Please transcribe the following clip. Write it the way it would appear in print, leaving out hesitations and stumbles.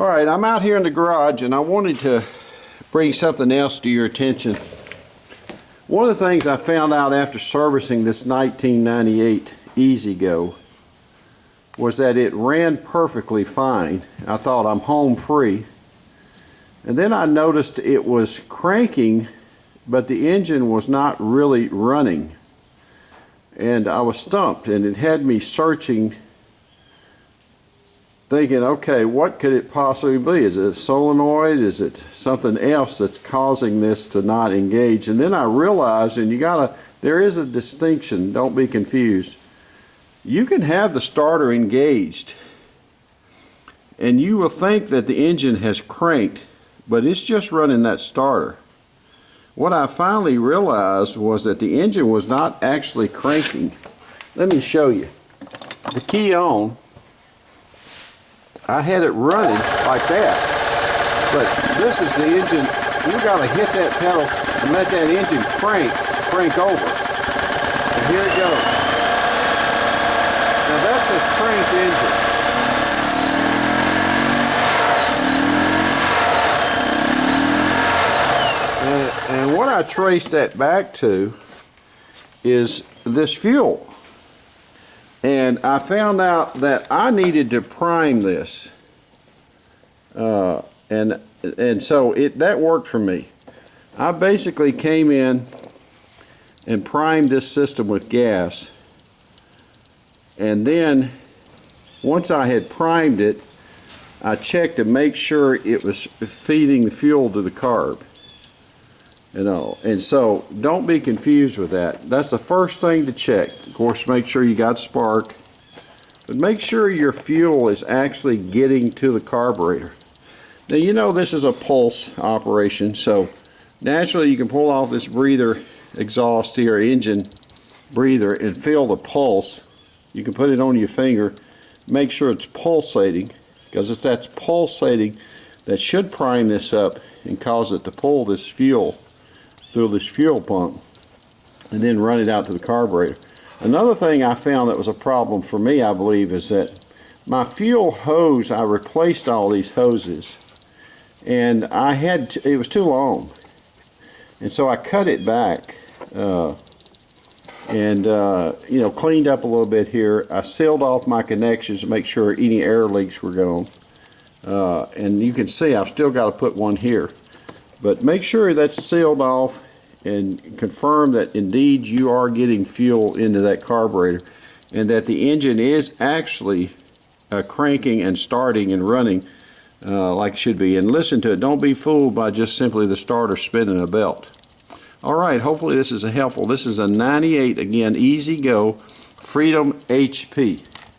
Alright, I'm out here in the garage and I wanted to bring something else to your attention. One of the things I found out after servicing this 1998 E-Z-Go was that it ran perfectly fine. I thought I'm home free. And then I noticed it was cranking, but the engine was not really running. And I was stumped, and it had me searching, thinking, okay, what could it possibly be? Is it a solenoid? Is it something else that's causing this to not engage? And then I realized, and there is a distinction, don't be confused. You can have the starter engaged, and you will think that the engine has cranked, but it's just running that starter. What I finally realized was that the engine was not actually cranking. Let me show you. The key on, I had it running like that, but this is the engine. You got to hit that pedal and let that engine crank over. And here it goes. Now that's a cranked engine. And what I traced that back to is this fuel. And I found out that I needed to prime this, and so that worked for me. I basically came in and primed this system with gas, and then once I had primed it, I checked to make sure it was feeding the fuel to the carb. And so don't be confused with that. That's the first thing to check. Of course, make sure you got spark, but make sure your fuel is actually getting to the carburetor. Now, you know this is a pulse operation, so naturally you can pull off this breather exhaust here, engine breather, and feel the pulse. You can put it on your finger, make sure it's pulsating, because if that's pulsating, that should prime this up and cause it to pull this fuel through this fuel pump and then run it out to the carburetor. Another thing I found that was a problem for me, I believe, is that my fuel hose, I replaced all these hoses, and it was too long, and so I cut it back and cleaned up a little bit here. I sealed off my connections to make sure any air leaks were gone, and you can see I've still got to put one here. But make sure that's sealed off and confirm that indeed you are getting fuel into that carburetor and that the engine is actually cranking and starting and running like it should be. And listen to it. Don't be fooled by just simply the starter spinning a belt. Alright, hopefully this is helpful. This is a 98, again, E-Z-Go Freedom HP.